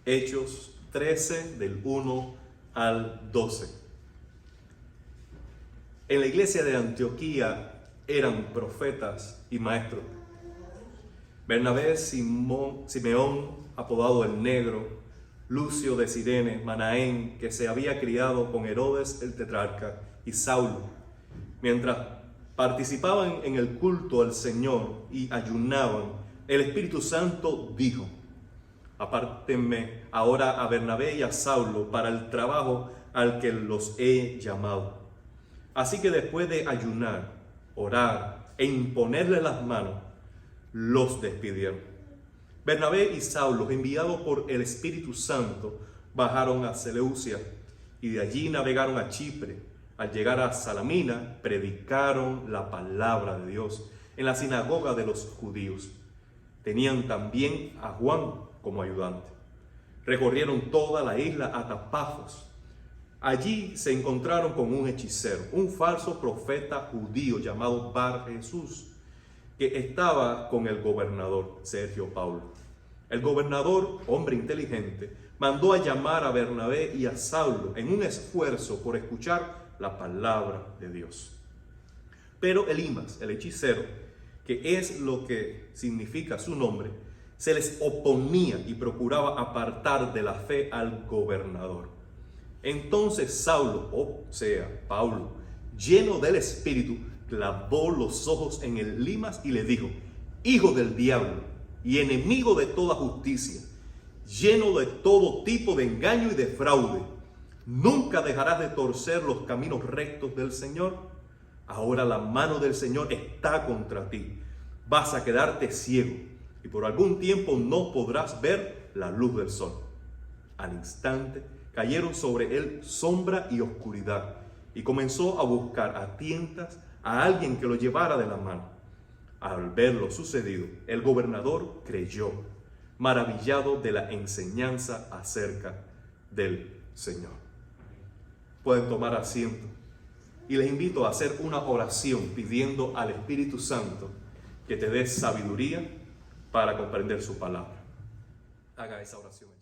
Hechos 13, del 1 al 12. En la iglesia de Antioquía eran profetas y maestros. Bernabé, Simeón, apodado el Negro, Lucio de Cirene, Manaén, que se había criado con Herodes el tetrarca, y Saulo. Mientras participaban en el culto al Señor y ayunaban, el Espíritu Santo dijo: apártenme ahora a Bernabé y a Saulo para el trabajo al que los he llamado. Así que después de ayunar, orar e imponerle las manos, los despidieron. Bernabé y Saulo, enviados por el Espíritu Santo, bajaron a Seleucia y de allí navegaron a Chipre. Al llegar a Salamina, predicaron la palabra de Dios en la sinagoga de los judíos. Tenían también a Juan como ayudante. Recorrieron toda la isla hasta Pafos. Allí se encontraron con un hechicero, un falso profeta judío llamado Bar Jesús, que estaba con el gobernador Sergio Paulo. El gobernador, hombre inteligente, mandó a llamar a Bernabé y a Saulo en un esfuerzo por escuchar la palabra de Dios. Pero Elimas, el hechicero, que es lo que significa su nombre, se les oponía y procuraba apartar de la fe al gobernador. Entonces Saulo, o sea, Paulo, lleno del Espíritu, clavó los ojos en Elimas y le dijo: hijo del diablo y enemigo de toda justicia, lleno de todo tipo de engaño y de fraude, ¿nunca dejarás de torcer los caminos rectos del Señor? Ahora la mano del Señor está contra ti. Vas a quedarte ciego y por algún tiempo no podrás ver la luz del sol. Al instante cayeron sobre él sombra y oscuridad, y comenzó a buscar a tientas a alguien que lo llevara de la mano. Al ver lo sucedido, el gobernador creyó, maravillado de la enseñanza acerca del Señor. Pueden tomar asiento y les invito a hacer una oración pidiendo al Espíritu Santo que te dé sabiduría para comprender su palabra. Haga esa oración allí.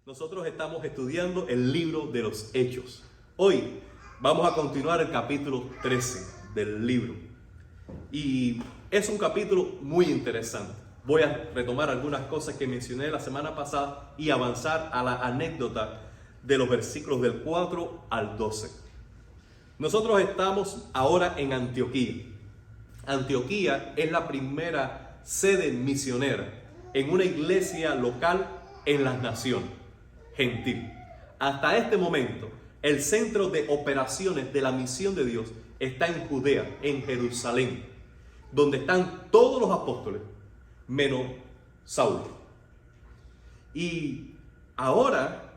Nosotros estamos estudiando el libro de los Hechos. Hoy vamos a continuar el capítulo 13 del libro. Y es un capítulo muy interesante. Voy a retomar algunas cosas que mencioné la semana pasada y avanzar a la anécdota de los versículos del 4 al 12. Nosotros estamos ahora en Antioquía. Antioquía es la primera sede misionera en una iglesia local en las naciones, gentil. Hasta este momento, el centro de operaciones de la misión de Dios está en Judea, en Jerusalén, donde están todos los apóstoles, menos Saulo. Y ahora,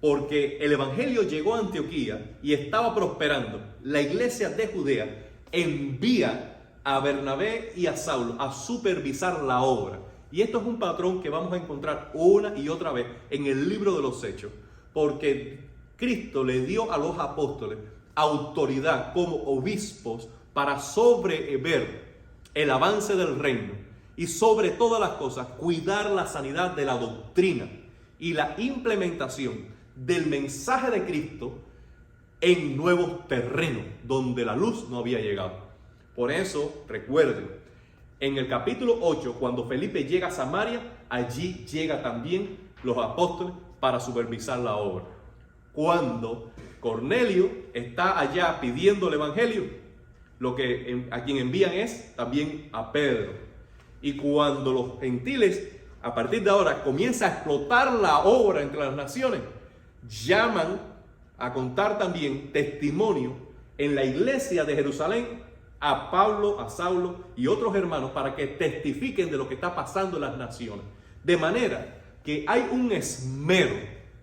porque el evangelio llegó a Antioquía y estaba prosperando, la iglesia de Judea envía a Bernabé y a Saulo a supervisar la obra. Y esto es un patrón que vamos a encontrar una y otra vez en el libro de los Hechos, porque Cristo le dio a los apóstoles autoridad como obispos para sobrever el avance del reino y sobre todas las cosas cuidar la sanidad de la doctrina y la implementación del mensaje de Cristo en nuevos terrenos donde la luz no había llegado. Por eso, recuerden, en el capítulo 8, cuando Felipe llega a Samaria, allí llega también los apóstoles para supervisar la obra. Cuando Cornelio está allá pidiendo el evangelio, a quien envían es también a Pedro. Y cuando los gentiles, a partir de ahora, comienza a explotar la obra entre las naciones, llaman a contar también testimonio en la iglesia de Jerusalén a Pablo, a Saulo y otros hermanos para que testifiquen de lo que está pasando en las naciones. De manera que hay un esmero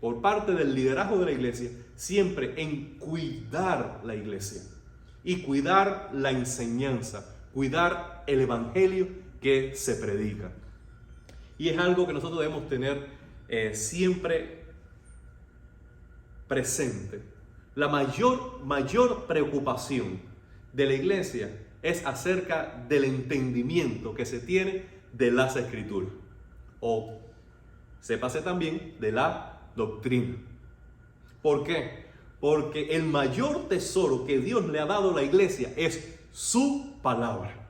por parte del liderazgo de la iglesia siempre en cuidar la iglesia y cuidar la enseñanza, cuidar el evangelio que se predica. Y es algo que nosotros debemos tener siempre presente. La mayor preocupación de la iglesia es acerca del entendimiento que se tiene de las Escrituras. O sépase también de la doctrina. ¿Por qué? Porque el mayor tesoro que Dios le ha dado a la iglesia es su palabra.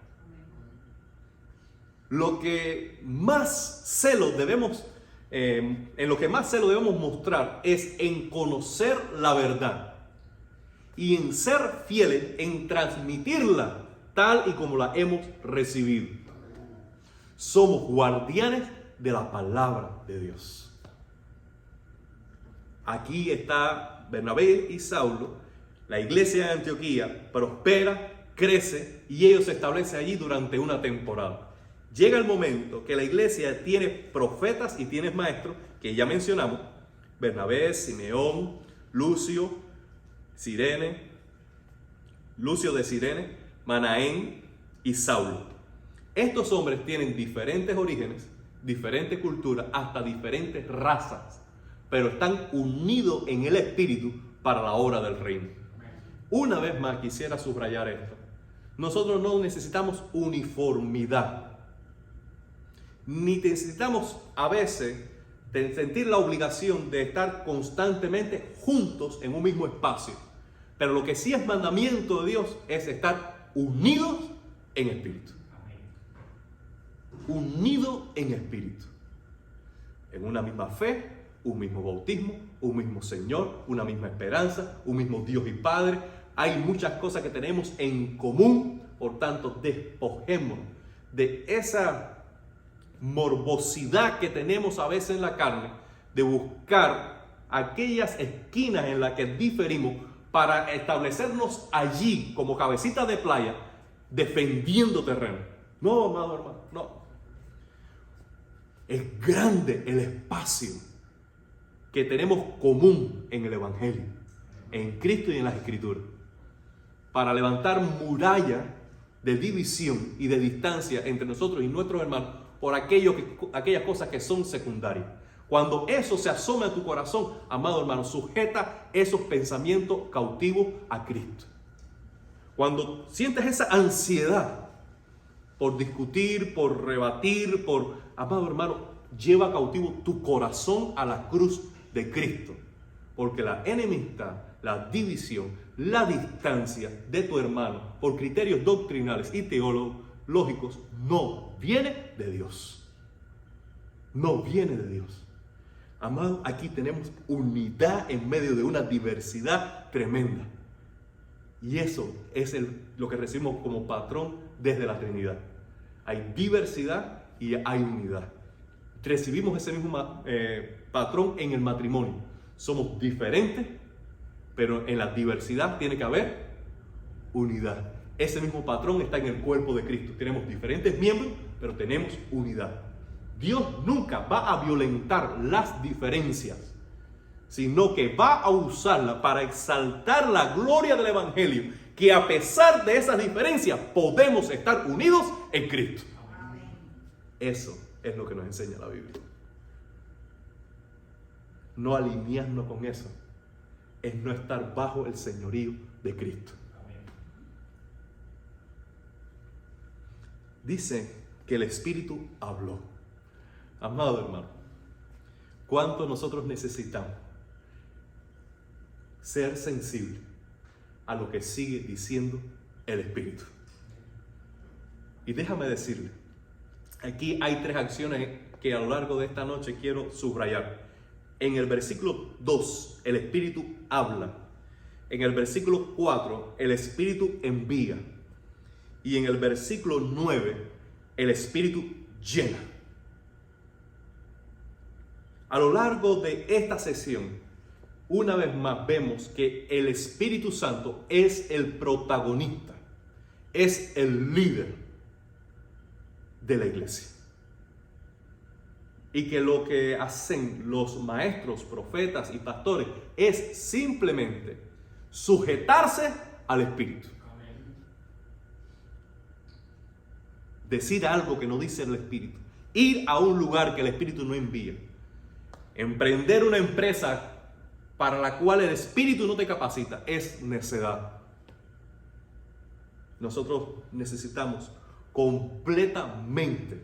Lo que más celo debemos, en lo que más celo debemos mostrar es en conocer la verdad y en ser fieles en transmitirla tal y como la hemos recibido. Somos guardianes de la palabra de Dios. Aquí está Bernabé y Saulo. La iglesia de Antioquía prospera, crece y ellos se establecen allí durante una temporada. Llega el momento que la iglesia tiene profetas y tiene maestros, que ya mencionamos: Bernabé, Simeón, Lucio de Cirene, Manaén y Saulo. Estos hombres tienen diferentes orígenes, diferentes culturas, hasta diferentes razas, pero están unidos en el espíritu para la obra del reino. Una vez más quisiera subrayar esto: nosotros no necesitamos uniformidad, ni necesitamos a veces sentir la obligación de estar constantemente juntos en un mismo espacio. Pero lo que sí es mandamiento de Dios es estar unidos en espíritu. Unidos en espíritu. En una misma fe, un mismo bautismo, un mismo Señor, una misma esperanza, un mismo Dios y Padre. Hay muchas cosas que tenemos en común, por tanto, despojémonos de esa morbosidad que tenemos a veces en la carne, de buscar aquellas esquinas en las que diferimos para establecernos allí como cabecita de playa, defendiendo terreno. No, amado hermano, no. Es grande el espacio que tenemos común en el Evangelio, en Cristo y en las Escrituras, para levantar muralla de división y de distancia entre nosotros y nuestros hermanos por aquellas cosas que son secundarias. Cuando eso se asoma a tu corazón, amado hermano, sujeta esos pensamientos cautivos a Cristo. Cuando sientes esa ansiedad por discutir, por rebatir, amado hermano, lleva cautivo tu corazón a la cruz de Cristo. Porque la enemistad, la división, la distancia de tu hermano por criterios doctrinales y teológicos no viene de Dios. No viene de Dios. Amado, aquí tenemos unidad en medio de una diversidad tremenda. Y eso es lo que recibimos como patrón desde la Trinidad. Hay diversidad y hay unidad. Recibimos ese mismo patrón en el matrimonio. Somos diferentes, pero en la diversidad tiene que haber unidad. Ese mismo patrón está en el cuerpo de Cristo. Tenemos diferentes miembros, pero tenemos unidad. Dios nunca va a violentar las diferencias, sino que va a usarla para exaltar la gloria del Evangelio, que a pesar de esas diferencias podemos estar unidos en Cristo. Eso es lo que nos enseña la Biblia. No alinearnos con eso es no estar bajo el señorío de Cristo. Dice que el Espíritu habló. Amado hermano, ¿cuánto nosotros necesitamos ser sensibles a lo que sigue diciendo el Espíritu? Y déjame decirle, aquí hay 3 acciones que a lo largo de esta noche quiero subrayar. En el versículo 2, el Espíritu habla. En el versículo 4, el Espíritu envía. Y en el versículo 9, el Espíritu llena. A lo largo de esta sesión, una vez más vemos que el Espíritu Santo es el protagonista, es el líder de la iglesia. Y que lo que hacen los maestros, profetas y pastores es simplemente sujetarse al Espíritu. Decir algo que no dice el Espíritu. Ir a un lugar que el Espíritu no envía. Emprender una empresa para la cual el Espíritu no te capacita es necedad. nosotros necesitamos completamente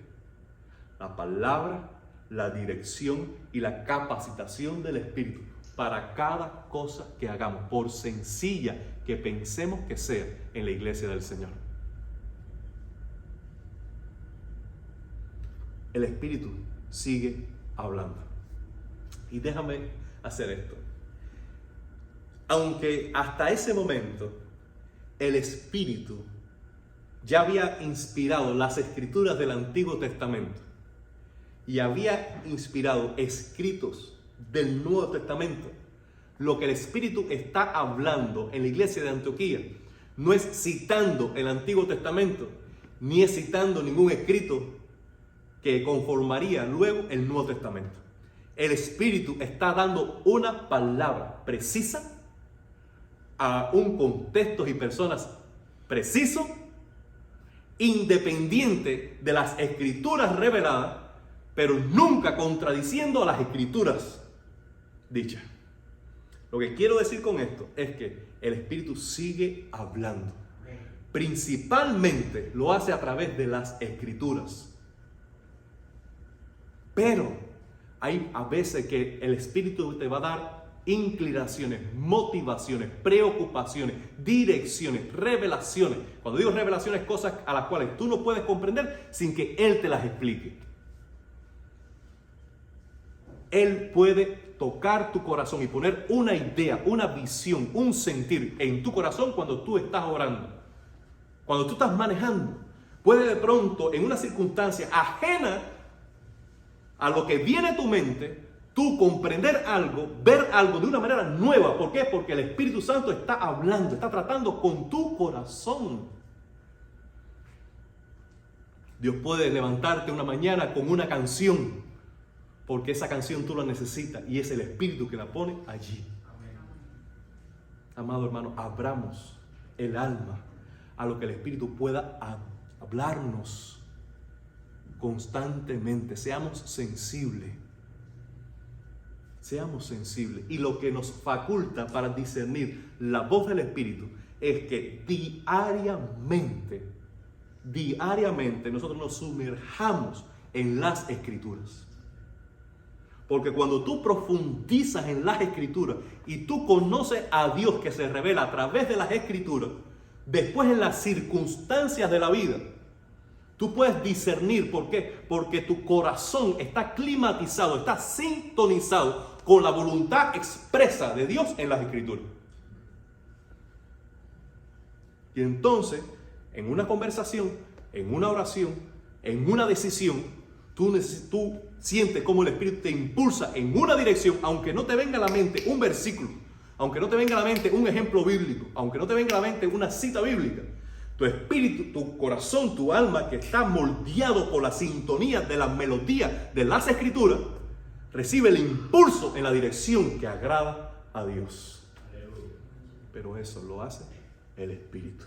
la palabra, la dirección y la capacitación del Espíritu para cada cosa que hagamos, por sencilla que pensemos que sea en la iglesia del Señor. El Espíritu sigue hablando. Y déjame hacer esto. Aunque hasta ese momento el Espíritu ya había inspirado las escrituras del Antiguo Testamento y había inspirado escritos del Nuevo Testamento, lo que el Espíritu está hablando en la iglesia de Antioquía no es citando el Antiguo Testamento, ni es citando ningún escrito que conformaría luego el Nuevo Testamento. El Espíritu está dando una palabra precisa a un contexto y personas preciso, independiente de las escrituras reveladas, pero nunca contradiciendo a las escrituras dichas. Lo que quiero decir con esto es que el Espíritu sigue hablando. Principalmente lo hace a través de las escrituras. Pero hay a veces que el Espíritu te va a dar inclinaciones, motivaciones, preocupaciones, direcciones, revelaciones. Cuando digo revelaciones, cosas a las cuales tú no puedes comprender sin que Él te las explique. Él puede tocar tu corazón y poner una idea, una visión, un sentir en tu corazón cuando tú estás orando. Cuando tú estás manejando, puede de pronto en una circunstancia ajena a lo que viene a tu mente, tú comprender algo, ver algo de una manera nueva. ¿Por qué? Porque el Espíritu Santo está hablando, está tratando con tu corazón. Dios puede levantarte una mañana con una canción, porque esa canción tú la necesitas y es el Espíritu que la pone allí. Amén. Amado hermano, abramos el alma a lo que el Espíritu pueda hablarnos constantemente. Seamos sensibles. Seamos sensibles. Y lo que nos faculta para discernir la voz del Espíritu es que diariamente nosotros nos sumerjamos en las Escrituras. Porque cuando tú profundizas en las Escrituras y tú conoces a Dios que se revela a través de las Escrituras, después en las circunstancias de la vida, tú puedes discernir. ¿Por qué? Porque tu corazón está climatizado, está sintonizado con la voluntad expresa de Dios en las Escrituras. Y entonces, en una conversación, en una oración, en una decisión, tú sientes cómo el Espíritu te impulsa en una dirección, aunque no te venga a la mente un versículo, aunque no te venga a la mente un ejemplo bíblico, aunque no te venga a la mente una cita bíblica. Tu espíritu, tu corazón, tu alma, que está moldeado por la sintonía de la melodía de las Escrituras, recibe el impulso en la dirección que agrada a Dios. Pero eso lo hace el Espíritu.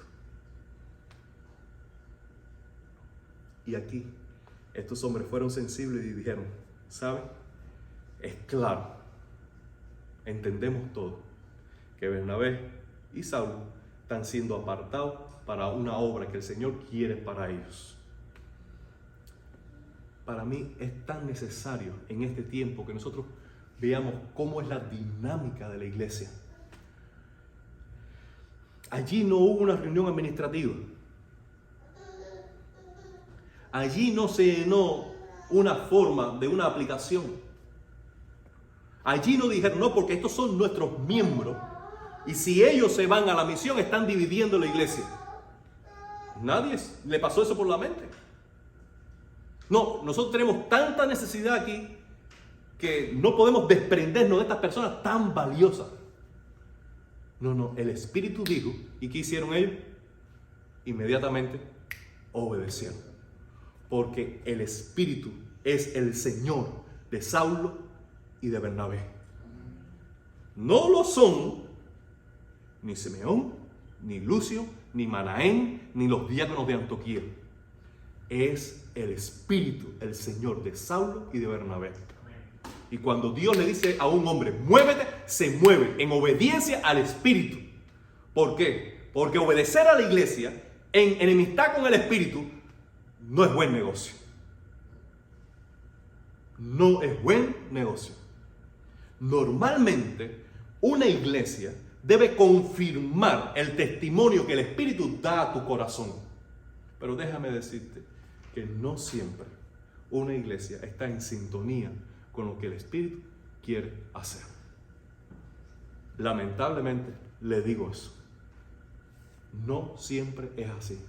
Y aquí estos hombres fueron sensibles y dijeron, ¿saben? Es claro, entendemos todo, que Bernabé y Saulo están siendo apartados para una obra que el Señor quiere para ellos. Para mí es tan necesario en este tiempo que nosotros veamos cómo es la dinámica de la iglesia. Allí no hubo una reunión administrativa. Allí no se llenó una forma de una aplicación. Allí no dijeron, no, porque estos son nuestros miembros y si ellos se van a la misión están dividiendo la iglesia. Nadie le pasó eso por la mente. No, nosotros tenemos tanta necesidad aquí que no podemos desprendernos de estas personas tan valiosas. No, el Espíritu dijo, ¿y qué hicieron ellos? Inmediatamente obedecieron. Porque el Espíritu es el Señor de Saulo y de Bernabé. No lo son ni Simeón, ni Lucio, ni Manaén, ni los diáconos de Antioquía. Es el Espíritu, el Señor de Saulo y de Bernabé. Y cuando Dios le dice a un hombre, muévete, se mueve en obediencia al Espíritu. ¿Por qué? Porque obedecer a la iglesia en enemistad con el Espíritu, no es buen negocio. No es buen negocio. Normalmente, una iglesia debe confirmar el testimonio que el Espíritu da a tu corazón. Pero déjame decirte que no siempre una iglesia está en sintonía con lo que el Espíritu quiere hacer. Lamentablemente le digo eso. No siempre es así.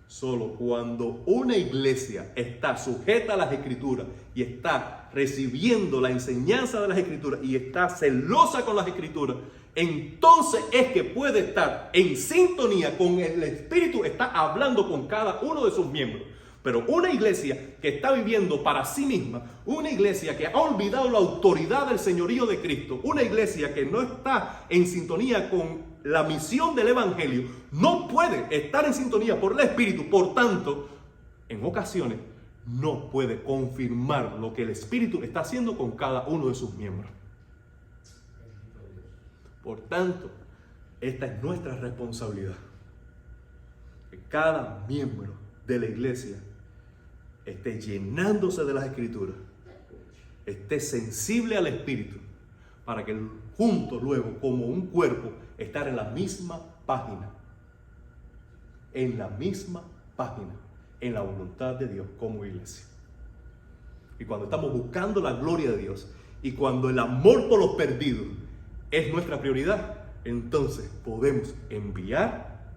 Solo cuando una iglesia está sujeta a las Escrituras y está recibiendo la enseñanza de las Escrituras y está celosa con las Escrituras, entonces es que puede estar en sintonía con el Espíritu, está hablando con cada uno de sus miembros. Pero una iglesia que está viviendo para sí misma, una iglesia que ha olvidado la autoridad del señorío de Cristo, una iglesia que no está en sintonía con la misión del Evangelio, no puede estar en sintonía por el Espíritu. Por tanto, en ocasiones no puede confirmar lo que el Espíritu está haciendo con cada uno de sus miembros. Por tanto, esta es nuestra responsabilidad. Que cada miembro de la iglesia esté llenándose de las Escrituras, esté sensible al Espíritu, para que juntos luego, como un cuerpo, estar en la misma página, en la la voluntad de Dios como iglesia. Y cuando estamos buscando la gloria de Dios y cuando el amor por los perdidos es nuestra prioridad, entonces podemos enviar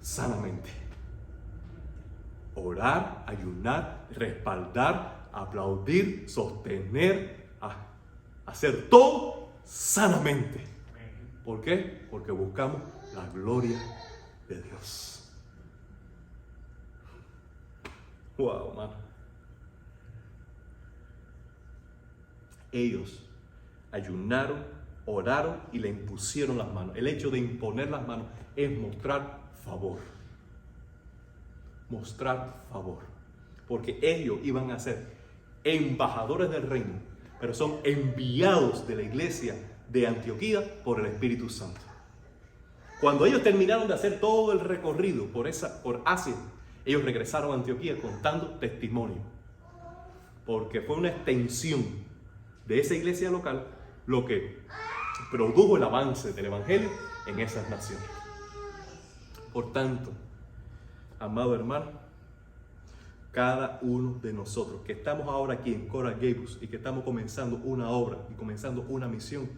sanamente, orar, ayunar, respaldar, aplaudir, sostener, hacer todo sanamente. ¿Por qué? Porque buscamos la gloria de Dios. Wow, man. Ellos ayunaron, oraron y le impusieron las manos. El hecho de imponer las manos es mostrar favor. Mostrar favor. Porque ellos iban a ser embajadores del reino, pero son enviados de la iglesia de Antioquía por el Espíritu Santo. Cuando ellos terminaron de hacer todo el recorrido por Asia, ellos regresaron a Antioquía contando testimonio, porque fue una extensión de esa iglesia local lo que produjo el avance del Evangelio en esas naciones. Por tanto, amado hermano, cada uno de nosotros que estamos ahora aquí en Coral Gables y que estamos comenzando una obra y comenzando una misión,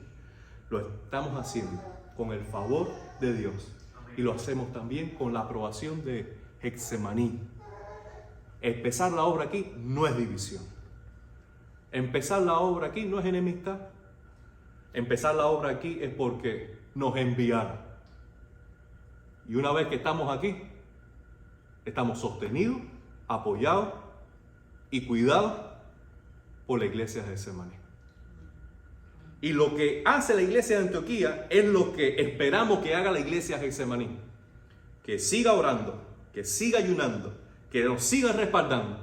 lo estamos haciendo con el favor de Dios y lo hacemos también con la aprobación de Getsemaní. Empezar la obra aquí no es división. Empezar la obra aquí no es enemistad. Empezar la obra aquí es porque nos enviaron. Y una vez que estamos aquí, estamos sostenidos, apoyados y cuidados por la iglesia de Getsemaní. Y lo que hace la iglesia de Antioquía es lo que esperamos que haga la iglesia de Getsemaní. Que siga orando, que siga ayunando, que nos siga respaldando,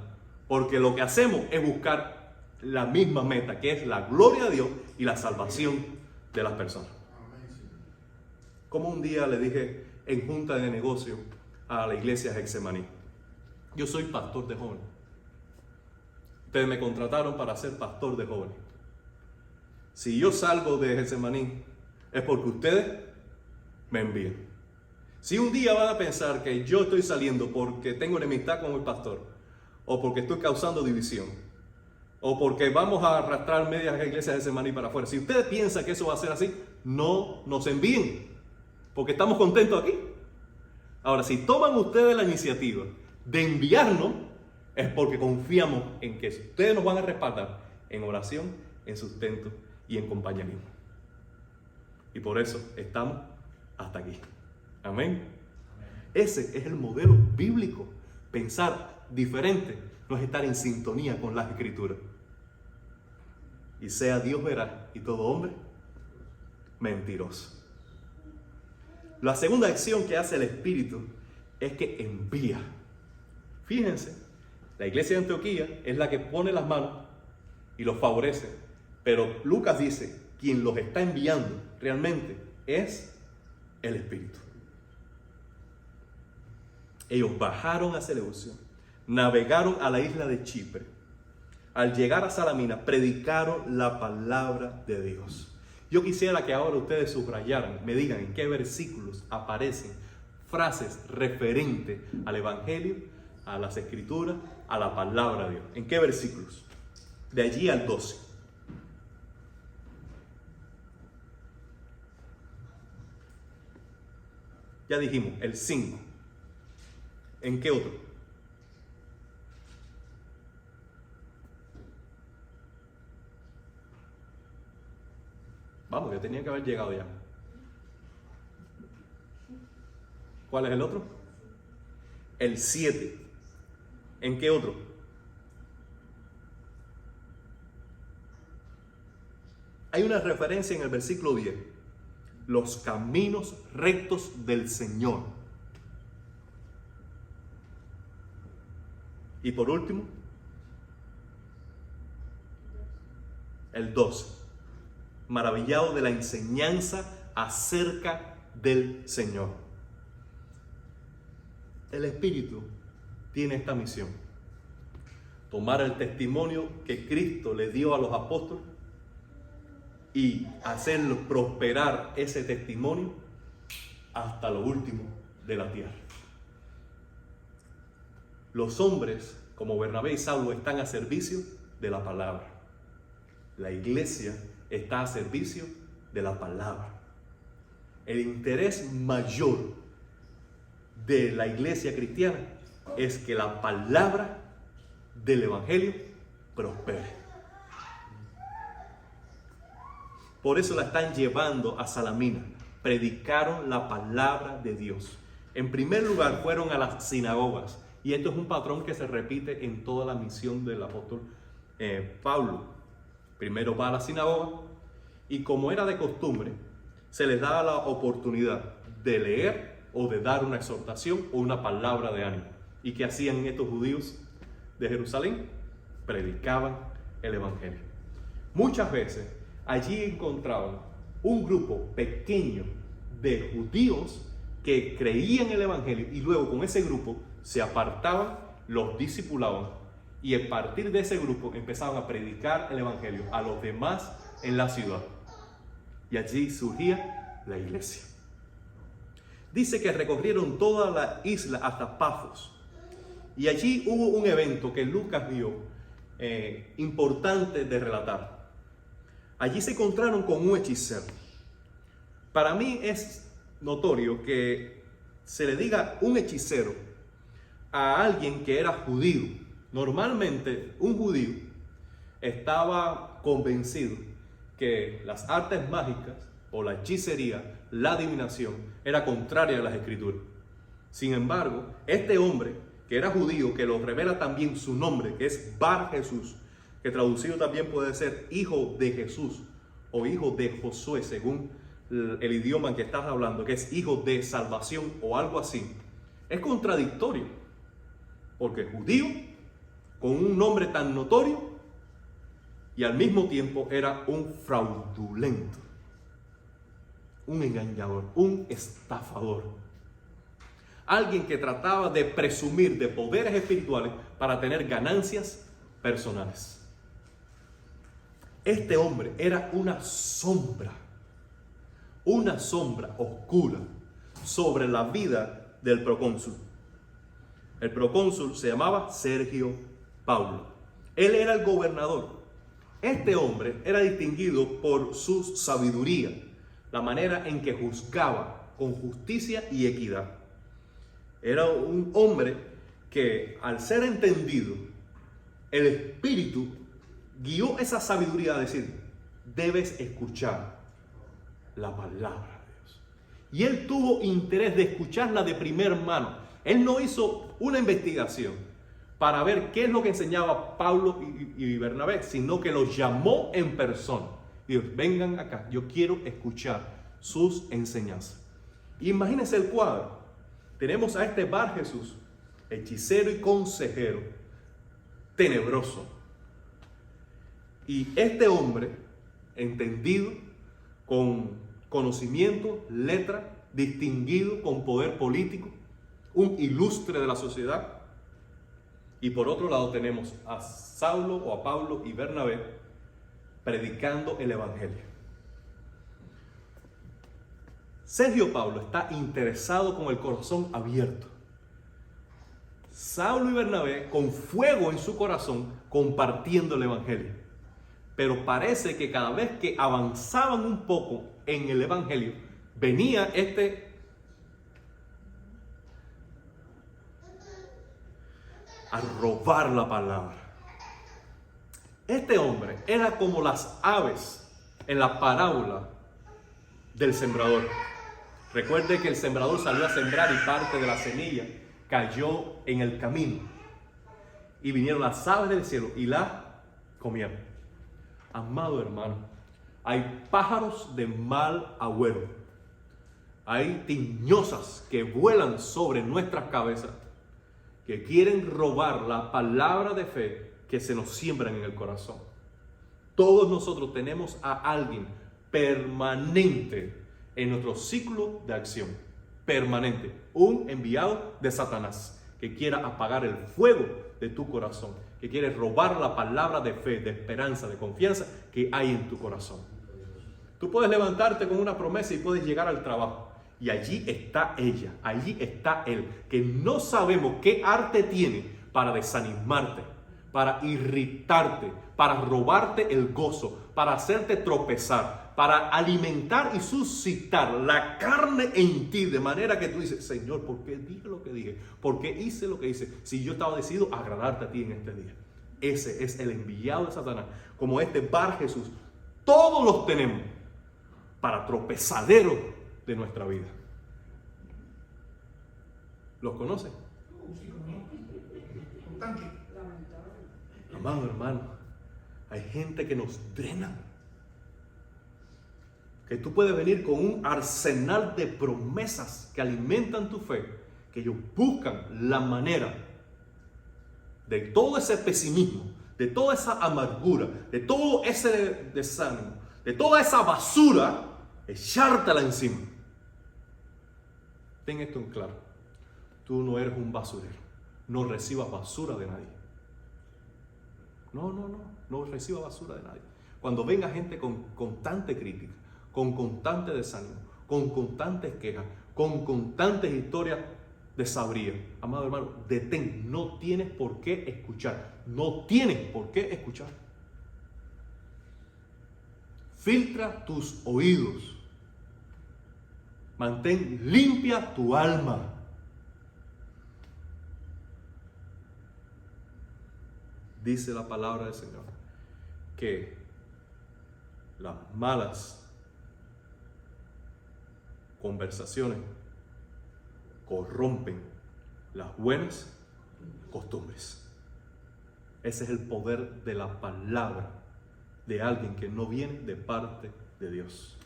porque lo que hacemos es buscar la misma meta, que es la gloria de Dios y la salvación de las personas. Como un día le dije en junta de negocio a la iglesia de Getsemaní: yo soy pastor de jóvenes. Ustedes me contrataron para ser pastor de jóvenes. Si yo salgo de Getsemaní es porque ustedes me envían. Si un día van a pensar que yo estoy saliendo porque tengo enemistad con el pastor, o porque estoy causando división, o porque vamos a arrastrar medias iglesias de Getsemaní para afuera, si ustedes piensan que eso va a ser así, no nos envíen, porque estamos contentos aquí. Ahora, si toman ustedes la iniciativa de enviarnos, es porque confiamos en que ustedes nos van a respaldar en oración, en sustento y en compañerismo. Y por eso estamos hasta aquí. Amén. Ese es el modelo bíblico. Pensar diferente no es estar en sintonía con las Escrituras. Y sea Dios veraz y todo hombre mentiroso. La segunda acción que hace el Espíritu es que envía. Fíjense, la iglesia de Antioquía es la que pone las manos y los favorece. Pero Lucas dice, quien los está enviando realmente es el Espíritu. Ellos bajaron a Seleucia, navegaron a la isla de Chipre. Al llegar a Salamina, predicaron la palabra de Dios. Yo quisiera que ahora ustedes subrayaran, me digan en qué versículos aparecen frases referentes al Evangelio, a las Escrituras, a la palabra de Dios. ¿En qué versículos? De allí al 12. Ya dijimos, el 5. ¿En qué otro? Vamos, yo tenía que haber llegado ya. ¿Cuál es el otro? El 7. ¿En qué otro? Hay una referencia en el versículo 10. Los caminos rectos del Señor. Y por último, el 12. Maravillado de la enseñanza acerca del Señor. El Espíritu tiene esta misión: tomar el testimonio que Cristo le dio a los apóstoles y hacerlo prosperar ese testimonio hasta lo último de la tierra. Los hombres como Bernabé y Saulo están a servicio de la palabra. La iglesia está a servicio de la palabra. El interés mayor de la iglesia cristiana es que la palabra del Evangelio prospere. Por eso la están llevando a Salamina. Predicaron la palabra de Dios. En primer lugar, fueron a las sinagogas. Y esto es un patrón que se repite en toda la misión del apóstol Pablo. Primero va a la sinagoga y, como era de costumbre, se les da la oportunidad de leer o de dar una exhortación o una palabra de ánimo. ¿Y qué hacían estos judíos de Jerusalén? Predicaban el Evangelio. Muchas veces allí encontraban un grupo pequeño de judíos que creían el Evangelio y luego con ese grupo se apartaban, los discipulaban y a partir de ese grupo empezaban a predicar el Evangelio a los demás en la ciudad. Y allí surgía la iglesia. Dice que recorrieron toda la isla hasta Pafos. Y allí hubo un evento que Lucas vio importante de relatar. Allí se encontraron con un hechicero. Para mí es notorio que se le diga un hechicero a alguien que era judío. Normalmente un judío estaba convencido que las artes mágicas o la hechicería, la adivinación, era contraria a las Escrituras. Sin embargo, este hombre que era judío, que lo revela también su nombre, que es Bar Jesús, que traducido también puede ser hijo de Jesús o hijo de Josué, según el idioma en que estás hablando, que es hijo de salvación o algo así, es contradictorio, porque judío con un nombre tan notorio y al mismo tiempo era un fraudulento, un engañador, un estafador, alguien que trataba de presumir de poderes espirituales para tener ganancias personales. Este hombre era una sombra oscura sobre la vida del procónsul. El procónsul se llamaba Sergio Paulo. Él era el gobernador. Este hombre era distinguido por su sabiduría, la manera en que juzgaba con justicia y equidad. Era un hombre que, al ser entendido, el Espíritu guió esa sabiduría a decir: debes escuchar la palabra de Dios. Y él tuvo interés de escucharla de primer mano. Él no hizo una investigación para ver qué es lo que enseñaba Pablo y Bernabé, sino que los llamó en persona. Dios, vengan acá, yo quiero escuchar sus enseñanzas. Y imagínense el cuadro. Tenemos a este Bar Jesús, hechicero y consejero, tenebroso. Y este hombre, entendido, con conocimiento, letra, distinguido, con poder político, un ilustre de la sociedad. Y por otro lado tenemos a Saulo o a Pablo y Bernabé predicando el evangelio. Sergio Paulo está interesado con el corazón abierto. Saulo y Bernabé con fuego en su corazón compartiendo el evangelio. Pero parece que cada vez que avanzaban un poco en el evangelio, venía a robar la palabra. Este hombre era como las aves en la parábola del sembrador. Recuerde que el sembrador salió a sembrar y parte de la semilla cayó en el camino. Y vinieron las aves del cielo y la comieron. Amado hermano, hay pájaros de mal agüero. Hay tiñosas que vuelan sobre nuestras cabezas, que quieren robar la palabra de fe que se nos siembran en el corazón. Todos nosotros tenemos a alguien permanente en nuestro ciclo de acción. Permanente. Un enviado de Satanás que quiera apagar el fuego de tu corazón, que quiere robar la palabra de fe, de esperanza, de confianza que hay en tu corazón. Tú puedes levantarte con una promesa y puedes llegar al trabajo. Y allí está ella, allí está él, que no sabemos qué arte tiene para desanimarte, para irritarte, para robarte el gozo, para hacerte tropezar, para alimentar y suscitar la carne en ti, de manera que tú dices, Señor, ¿por qué dije lo que dije? ¿Por qué hice lo que hice? Si yo estaba decidido a agradarte a ti en este día. Ese es el enviado de Satanás, como este Bar Jesús. Todos los tenemos para tropezadero de nuestra vida. ¿Los conocen? Amado hermano, hay gente que nos drena. Que tú puedes venir con un arsenal de promesas que alimentan tu fe, que ellos buscan la manera de todo ese pesimismo, de toda esa amargura, de todo ese desánimo, de toda esa basura, echártela encima. Ten esto en claro. Tú no eres un basurero. No recibas basura de nadie. No recibas basura de nadie. Cuando venga gente con constante crítica, con constante desánimo, con constantes quejas, con constantes historias de sabría, amado hermano, detén. No tienes por qué escuchar. No tienes por qué escuchar. Filtra tus oídos. Mantén limpia tu alma. Dice la palabra del Señor que las malas conversaciones corrompen las buenas costumbres. Ese es el poder de la palabra de alguien que no viene de parte de Dios.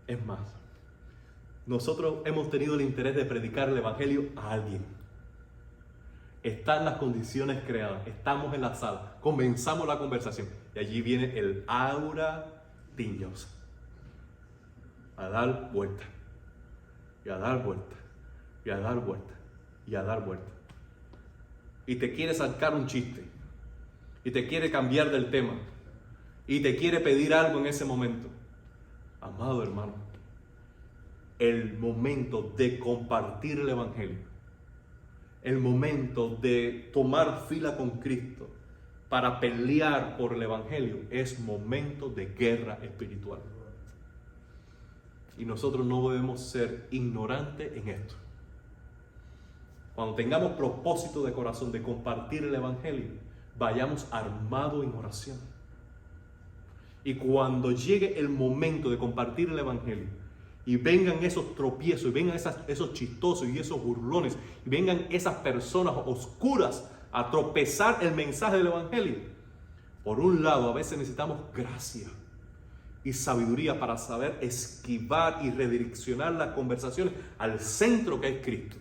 Es más, nosotros hemos tenido el interés de predicar el evangelio a alguien. Están las condiciones creadas, estamos en la sala, comenzamos la conversación y allí viene el aura tiñosa a dar vuelta y a dar vuelta y a dar vuelta y a dar vuelta, y te quiere sacar un chiste y te quiere cambiar del tema y te quiere pedir algo en ese momento. Amado hermano, el momento de compartir el evangelio, el momento de tomar fila con Cristo para pelear por el evangelio, es momento de guerra espiritual. Y nosotros no debemos ser ignorantes en esto. Cuando tengamos propósito de corazón de compartir el evangelio, vayamos armados en oración. Y cuando llegue el momento de compartir el evangelio, y vengan esos tropiezos, y vengan esos chistosos y esos burlones, y vengan esas personas oscuras a tropezar el mensaje del evangelio, por un lado a veces necesitamos gracia y sabiduría para saber esquivar y redireccionar las conversaciones al centro que es Cristo.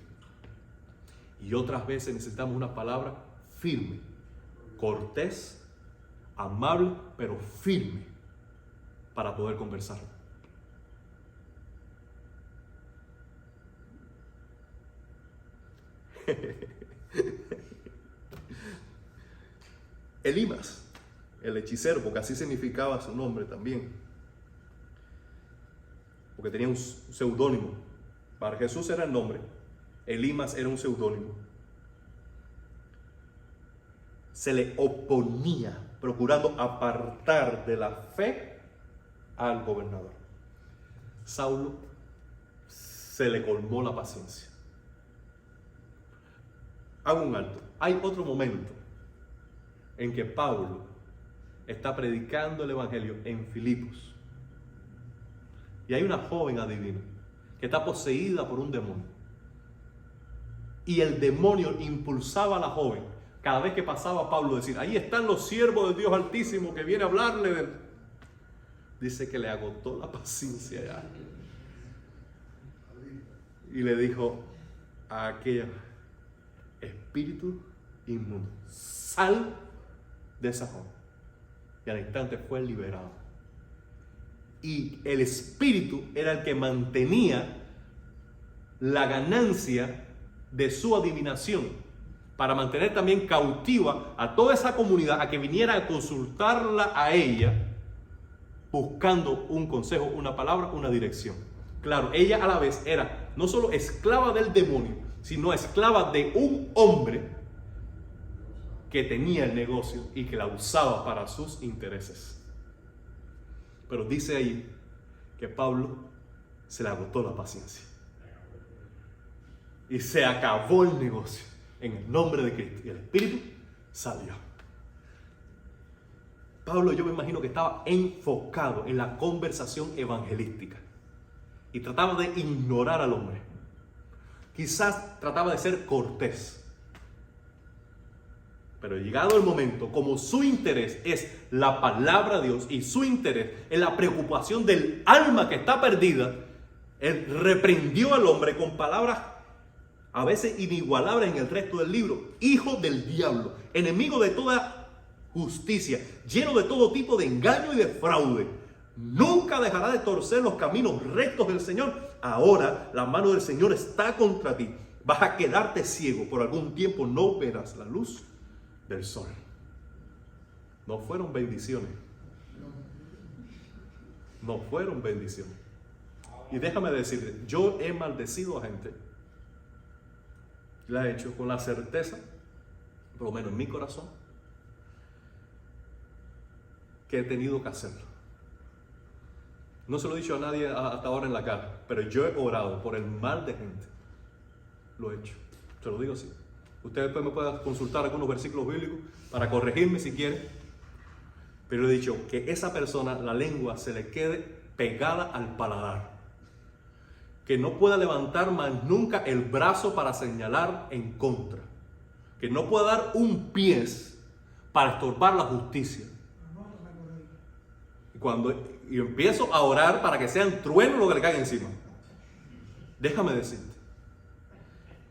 Y otras veces necesitamos una palabra firme, cortés, amable, pero firme para poder conversar. Elimas, el hechicero, porque así significaba su nombre también, porque tenía un seudónimo. Para Jesús era el nombre, Elimas era un seudónimo. Se le oponía, procurando apartar de la fe al gobernador. Saulo se le colmó la paciencia. Hago un alto. Hay otro momento en que Pablo está predicando el evangelio en Filipos. Y hay una joven adivina que está poseída por un demonio. Y el demonio impulsaba a la joven, cada vez que pasaba a Pablo, decir: ahí están los siervos de Dios Altísimo que viene a hablarle de... Dice que le agotó la paciencia ya. Y le dijo a aquella: espíritu inmundo, sal de esa joven. Y al instante fue liberado. Y el espíritu era el que mantenía la ganancia de su adivinación, para mantener también cautiva a toda esa comunidad, a que viniera a consultarla a ella, buscando un consejo, una palabra, una dirección. Claro, ella a la vez era no solo esclava del demonio, sino esclava de un hombre que tenía el negocio y que la usaba para sus intereses. Pero dice ahí que Pablo se le agotó la paciencia y se acabó el negocio en el nombre de Cristo, y el espíritu salió. Pablo, yo me imagino que estaba enfocado en la conversación evangelística y trataba de ignorar al hombre. Quizás trataba de ser cortés. Pero llegado el momento, como su interés es la palabra de Dios y su interés es la preocupación del alma que está perdida, él reprendió al hombre con palabras a veces inigualables en el resto del libro: hijo del diablo, enemigo de toda justicia, lleno de todo tipo de engaño y de fraude. Nunca dejará de torcer los caminos rectos del Señor. Ahora la mano del Señor está contra ti. Vas a quedarte ciego. Por algún tiempo no verás la luz del sol. No fueron bendiciones. No fueron bendiciones. Y déjame decirte, yo he maldecido a gente. La he hecho con la certeza, por lo menos en mi corazón, que he tenido que hacerlo. No se lo he dicho a nadie hasta ahora en la cara, pero yo he orado por el mal de gente. Lo he hecho. Se lo digo así. Usted después me puede consultar algunos versículos bíblicos para corregirme si quiere. Pero he dicho que esa persona, la lengua se le quede pegada al paladar. Que no pueda levantar más nunca el brazo para señalar en contra. Que no pueda dar un pie para estorbar la justicia. Y empiezo a orar para que sean truenos lo que le caiga encima. Déjame decirte,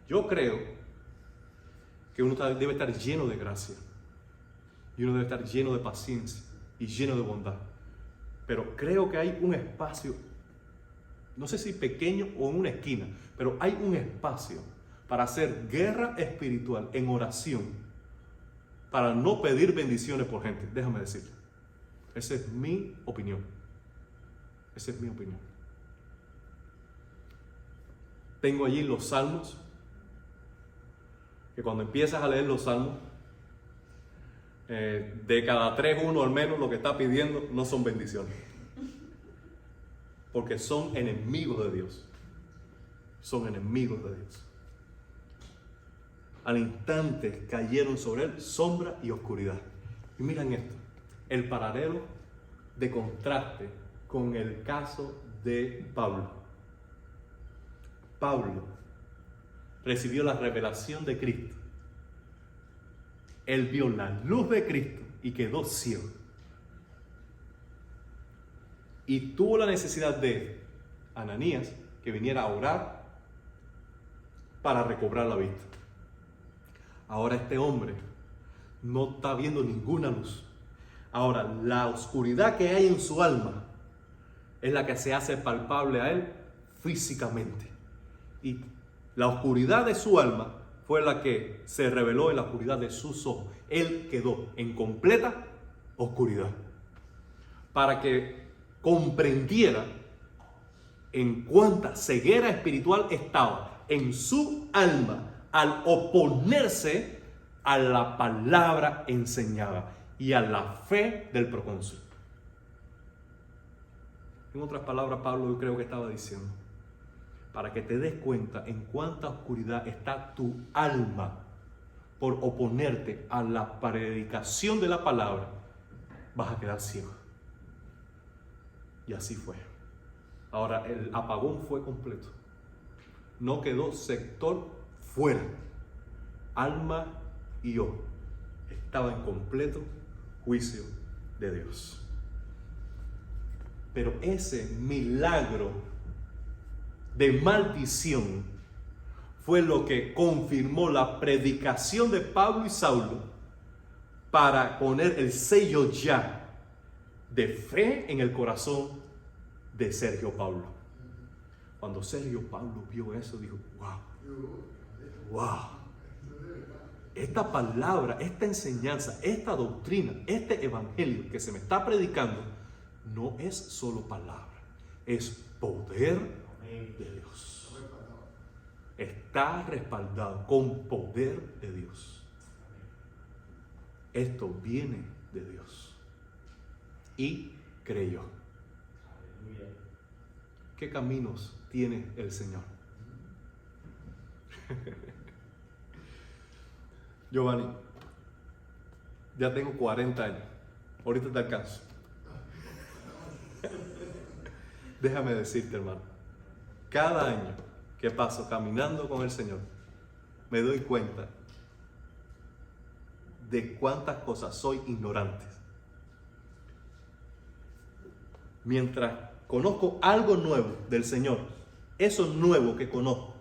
yo creo que uno debe estar lleno de gracia. Y uno debe estar lleno de paciencia y lleno de bondad. Pero creo que hay un espacio, no sé si pequeño o en una esquina, pero hay un espacio para hacer guerra espiritual en oración, para no pedir bendiciones por gente. Déjame decirte, esa es mi opinión. Esa es mi opinión. Tengo allí los salmos, que cuando empiezas a leer los salmos, de cada 3, uno al menos lo que está pidiendo no son bendiciones. Porque son enemigos de Dios. Son enemigos de Dios. Al instante cayeron sobre él sombra y oscuridad. Y miren esto, el paralelo de contraste con el caso de Pablo. Pablo recibió la revelación de Cristo. Él vio la luz de Cristo y quedó ciego. Y tuvo la necesidad de Ananías que viniera a orar para recobrar la vista. Ahora este hombre no está viendo ninguna luz. Ahora la oscuridad que hay en su alma es la que se hace palpable a él físicamente. Y la oscuridad de su alma fue la que se reveló en la oscuridad de sus ojos. Él quedó en completa oscuridad para que comprendiera en cuánta ceguera espiritual estaba en su alma al oponerse a la palabra enseñada y a la fe del procónsul. En otras palabras, Pablo yo creo que estaba diciendo, para que te des cuenta en cuánta oscuridad está tu alma por oponerte a la predicación de la palabra, vas a quedar ciego. Y así fue. Ahora, el apagón fue completo. No quedó sector fuera. Alma y yo estaba en completo juicio de Dios. Pero ese milagro de maldición fue lo que confirmó la predicación de Pablo y Saulo para poner el sello ya de fe en el corazón de Sergio Paulo. Cuando Sergio Paulo vio eso, dijo, wow, esta palabra, esta enseñanza, esta doctrina, este evangelio que se me está predicando, no es solo palabra, es poder de Dios. Está respaldado con poder de Dios. Esto viene de Dios. Y creyó. ¿Qué caminos tiene el Señor? Giovanni, ya tengo 40 años. Ahorita te alcanzo. Déjame decirte, hermano, cada año que paso caminando con el Señor, me doy cuenta de cuántas cosas soy ignorante. Mientras conozco algo nuevo del Señor, eso nuevo que conozco,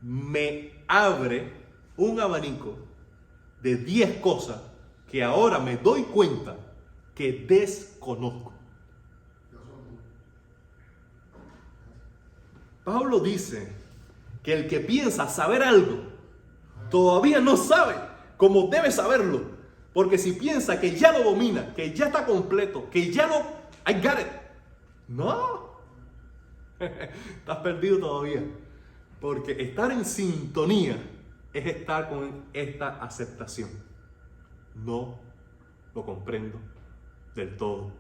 me abre un abanico de 10 cosas que ahora me doy cuenta que desconozco. Pablo dice que el que piensa saber algo todavía no sabe como debe saberlo, porque si piensa que ya lo domina, que ya está completo, que ya lo I got it, no, estás perdido todavía, porque estar en sintonía es estar con esta aceptación. No lo comprendo del todo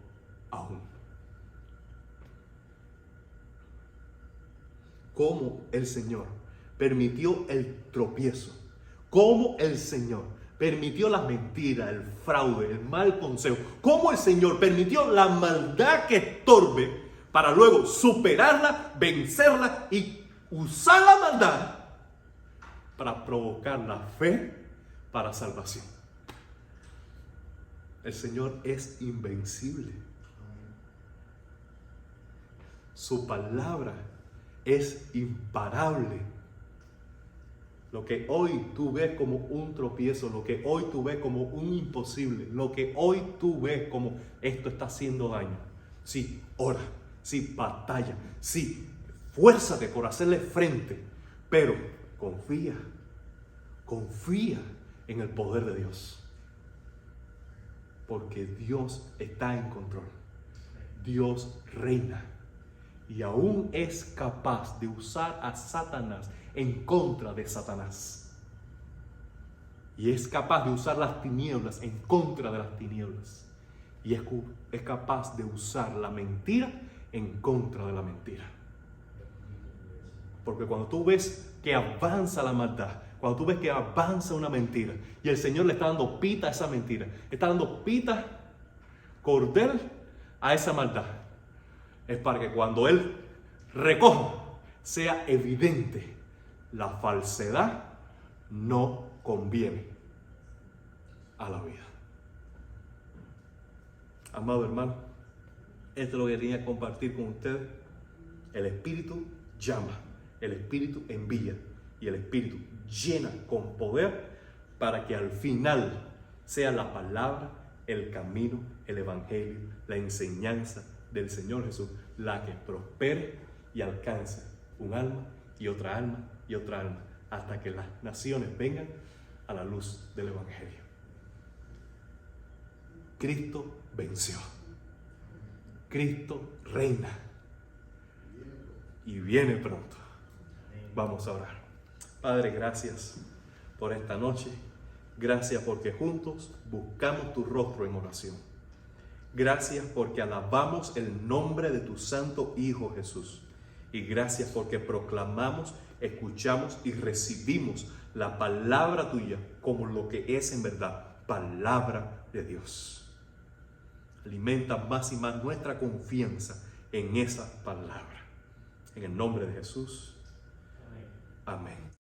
aún. Cómo el Señor permitió el tropiezo, cómo el Señor permitió la mentira, el fraude, el mal consejo, cómo el Señor permitió la maldad que estorbe para luego superarla, vencerla y usar la maldad para provocar la fe para salvación. El Señor es invencible. Su palabra es imparable. Lo que hoy tú ves como un tropiezo, lo que hoy tú ves como un imposible, lo que hoy tú ves como esto está haciendo daño. Sí, ora, sí, batalla, sí, fuérzate por hacerle frente, pero confía en el poder de Dios. Porque Dios está en control. Dios reina. Y aún es capaz de usar a Satanás en contra de Satanás. Y es capaz de usar las tinieblas en contra de las tinieblas. Y es capaz de usar la mentira en contra de la mentira. Porque cuando tú ves que avanza la maldad, cuando tú ves que avanza una mentira y el Señor le está dando pita a esa mentira, le está dando pita, cordel a esa maldad, es para que cuando Él recoja sea evidente: la falsedad no conviene a la vida. Amado hermano, esto es lo que quería compartir con ustedes. El Espíritu llama, el Espíritu envía y el Espíritu llena con poder para que al final sea la palabra, el camino, el evangelio, la enseñanza del Señor Jesús la que prospere y alcance un alma y otra alma y otra alma, hasta que las naciones vengan a la luz del Evangelio. Cristo venció. Cristo reina. Y viene pronto. Vamos a orar. Padre, gracias por esta noche. Gracias porque juntos buscamos tu rostro en oración. Gracias porque alabamos el nombre de tu santo Hijo Jesús. Y gracias porque proclamamos, escuchamos y recibimos la palabra tuya como lo que es en verdad, palabra de Dios. Alimenta más y más nuestra confianza en esa palabra. En el nombre de Jesús. Amén.